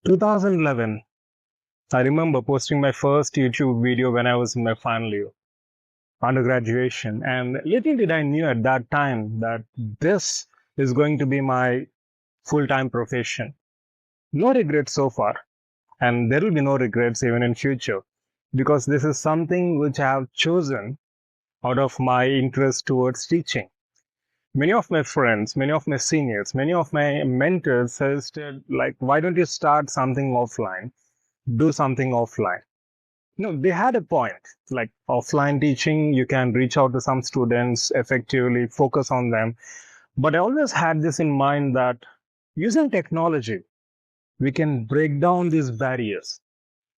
2011, I remember posting my first YouTube video when I was in my final year, undergraduation. And little did I knew at that time that this is going to be my full-time profession. No regrets so far, and there will be no regrets even in future, because this is something which I have chosen out of my interest towards teaching. Many of my friends, many of my seniors, many of my mentors suggested, like, why don't you start something offline? Do something offline. No, they had a point. Like offline teaching, you can reach out to some students effectively, focus on them. But I always had this in mind that using technology, we can break down these barriers.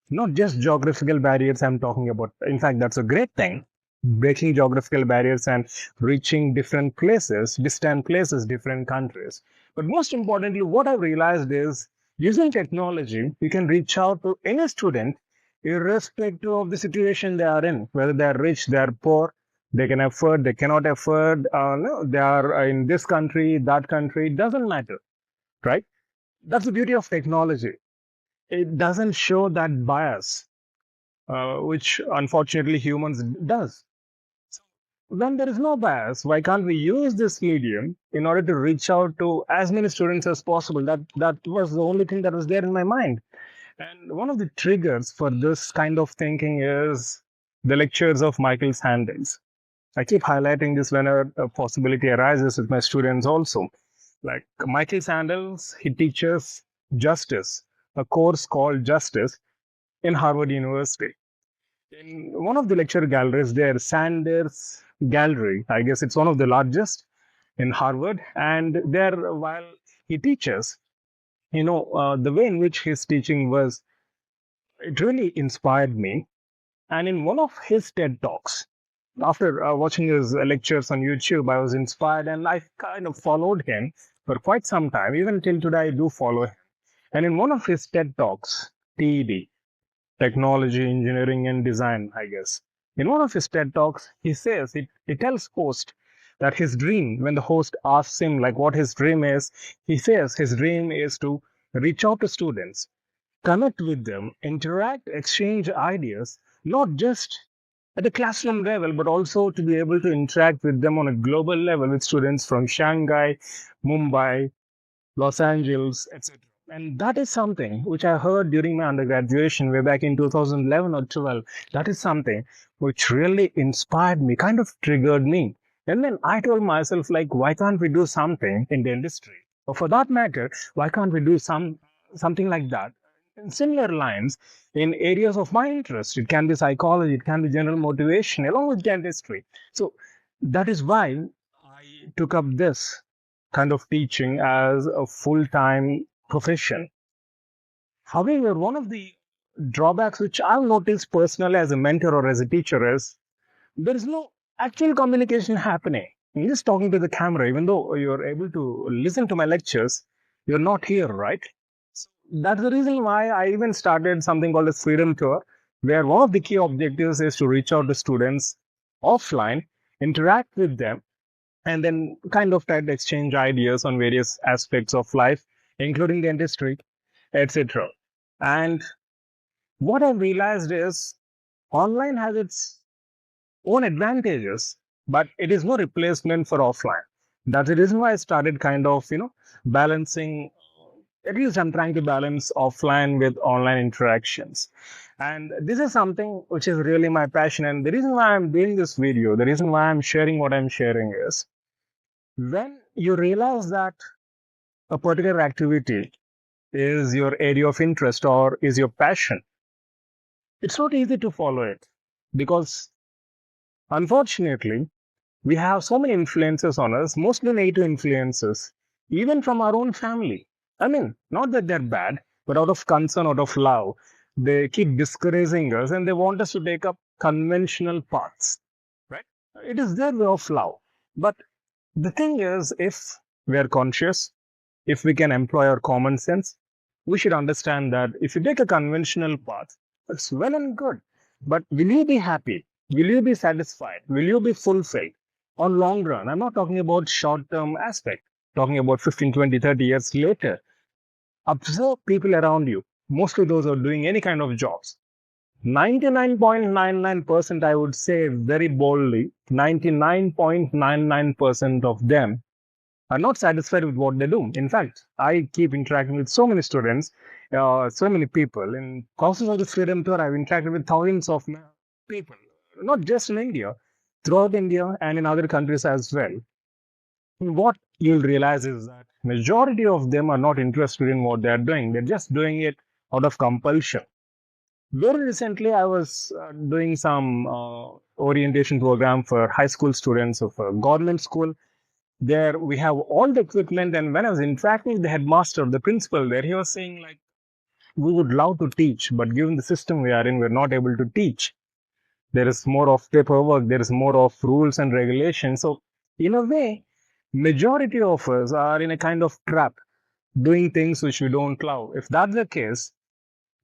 Not just geographical barriers I'm talking about. In fact, that's a great thing. Breaking geographical barriers and reaching different places, distant places, different countries. But most importantly, what I've realized is using technology, you can reach out to any student irrespective of the situation they are in, whether they are rich, they are poor, they can afford, they cannot afford, no, they are in this country, that country, it doesn't matter, right? That's the beauty of technology. It doesn't show that bias, which unfortunately humans does. When there is no bias, why can't we use this medium in order to reach out to as many students as possible? That was the only thing that was there in my mind. And one of the triggers for this kind of thinking is the lectures of Michael Sandels. I keep highlighting this whenever a possibility arises with my students also. Like Michael Sandels, he teaches justice, a course called Justice in Harvard University. In one of the lecture galleries there, Sanders Gallery, I guess it's one of the largest in Harvard. And there, while he teaches, the way in which his teaching was, it really inspired me. And in one of his TED Talks, after watching his lectures on YouTube, I was inspired and I kind of followed him for quite some time. Even till today, I do follow him. And in one of his TED Talks, TED, Technology, Engineering, and Design, I guess, in one of his TED Talks, he says, he tells host that his dream, when the host asks him like what his dream is, he says his dream is to reach out to students, connect with them, interact, exchange ideas, not just at the classroom level, but also to be able to interact with them on a global level with students from Shanghai, Mumbai, Los Angeles, etc. And that is something which I heard during my undergraduation way back in 2011 or 12. That is something which really inspired me, kind of triggered me. And then I told myself, like, why can't we do something in the industry? Or for that matter, why can't we do something like that? In similar lines, in areas of my interest, it can be psychology, it can be general motivation, along with dentistry. So that is why I took up this kind of teaching as a full-time profession. However, one of the drawbacks which I've noticed personally as a mentor or as a teacher is there is no actual communication happening. I'm just talking to the camera, even though you're able to listen to my lectures, you're not here, right? So that's the reason why I even started something called a Freedom Tour, where one of the key objectives is to reach out to students offline, interact with them, and then kind of try to exchange ideas on various aspects of life, including the industry, etc. And what I've realized is online has its own advantages, but it is no replacement for offline. That's the reason why I started kind of, balancing. At least I'm trying to balance offline with online interactions. And this is something which is really my passion. And the reason why I'm doing this video, the reason why I'm sharing what I'm sharing is when you realize that a particular activity is your area of interest or is your passion, it's not easy to follow it because unfortunately, we have so many influences on us, mostly negative influences, even from our own family. I mean, not that they're bad, but out of concern, out of love, they keep discouraging us and they want us to take up conventional paths, right? It is their way of love. But the thing is, if we are conscious, if we can employ our common sense, we should understand that if you take a conventional path, it's well and good. But will you be happy? Will you be satisfied? Will you be fulfilled on long run? I'm not talking about short-term aspect, talking about 15, 20, 30 years later. Observe people around you. mostly those who are doing any kind of jobs. 99.99%, I would say very boldly, 99.99% of them are not satisfied with what they do. In fact, I keep interacting with so many students, so many people. In courses of the Freedom Tour, I've interacted with thousands of people, not just in India, throughout India and in other countries as well. What you'll realize is that majority of them are not interested in what they're doing. They're just doing it out of compulsion. Very recently, I was doing some orientation program for high school students of a government school. There we have all the equipment, and when I was interacting with the headmaster, the principal there, he was saying like, we would love to teach, but given the system we are in, we're not able to teach. There is more of paperwork, there is more of rules and regulations. So in a way, majority of us are in a kind of trap, doing things which we don't love. If that's the case,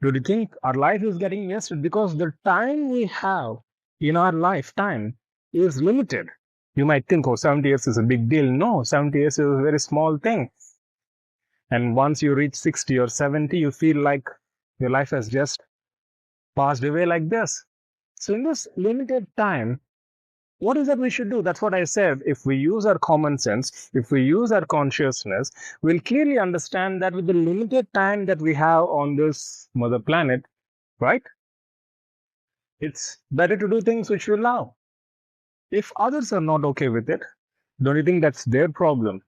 do you think our life is getting wasted? Because the time we have in our lifetime is limited. You might think, oh, 70 years is a big deal. No, 70 years is a very small thing. And once you reach 60 or 70, you feel like your life has just passed away like this. So in this limited time, what is that we should do? That's what I said. If we use our common sense, if we use our consciousness, we'll clearly understand that with the limited time that we have on this mother planet, right? It's better to do things which we love. If others are not okay with it, don't you think that's their problem?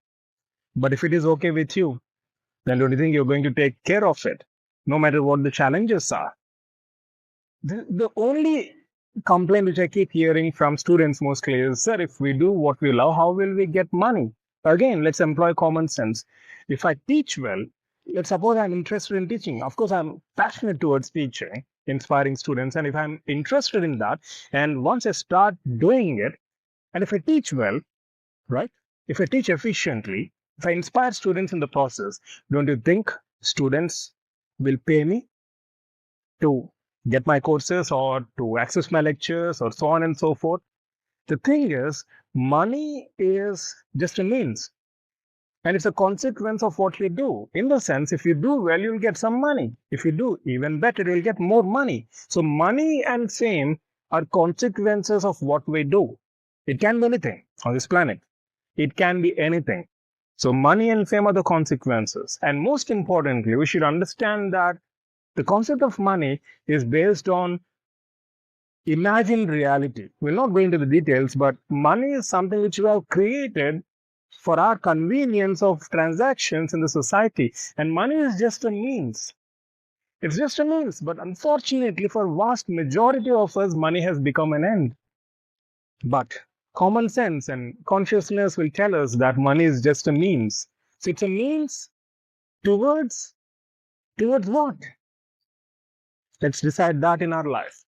But if it is okay with you, then don't you think you're going to take care of it, no matter what the challenges are? The only complaint which I keep hearing from students mostly is, sir, if we do what we love, how will we get money? Again, let's employ common sense. If I teach well, let's suppose I'm interested in teaching. Of course, I'm passionate towards teaching, inspiring students. And if I'm interested in that, and once I start doing it, and if I teach well, right? If I teach efficiently, if I inspire students in the process, don't you think students will pay me to get my courses or to access my lectures or so on and so forth? The thing is, money is just a means. And it's a consequence of what we do. In the sense, if you do well, you'll get some money. If you do even better, you'll get more money. So money and fame are consequences of what we do. It can be anything on this planet. It can be anything. So money and fame are the consequences. And most importantly, we should understand that the concept of money is based on imagined reality. We'll not go into the details, but money is something which we have created for our convenience of transactions in the society. And money is just a means. It's just a means. But unfortunately, for vast majority of us, money has become an end. But common sense and consciousness will tell us that money is just a means. So it's a means towards what? Let's decide that in our life.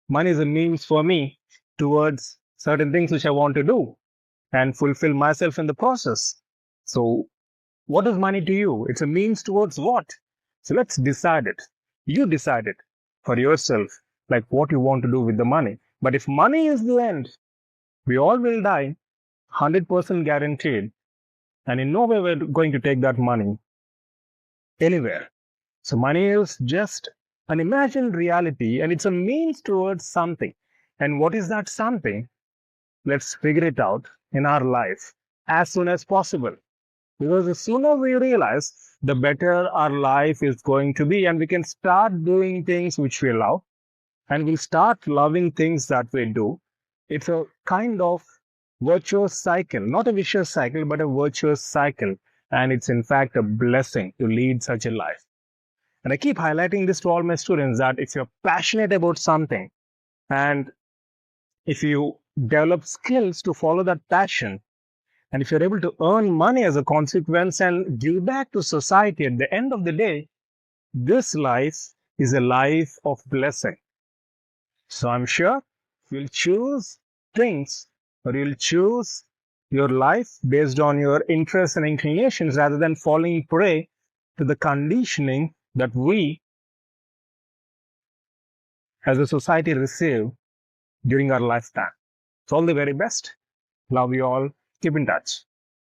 Money is a means for me towards certain things which I want to do and fulfill myself in the process. So what is money to you? It's a means towards what? So let's decide it. You decide it for yourself, like what you want to do with the money. But if money is the end, we all will die, 100% guaranteed. And in no way we're going to take that money anywhere. So money is just an imagined reality and it's a means towards something. And what is that something? Let's figure it out in our life as soon as possible. Because the sooner we realize, the better our life is going to be, and we can start doing things which we love, and we'll start loving things that we do. It's a kind of virtuous cycle, not a vicious cycle, but a virtuous cycle. And it's in fact a blessing to lead such a life. And I keep highlighting this to all my students that if you're passionate about something and if you develop skills to follow that passion, and if you're able to earn money as a consequence and give back to society at the end of the day, this life is a life of blessing. So I'm sure you'll choose things or you'll choose your life based on your interests and inclinations rather than falling prey to the conditioning that we as a society receive during our lifetime. So all the very best. Love you all. Keep in touch.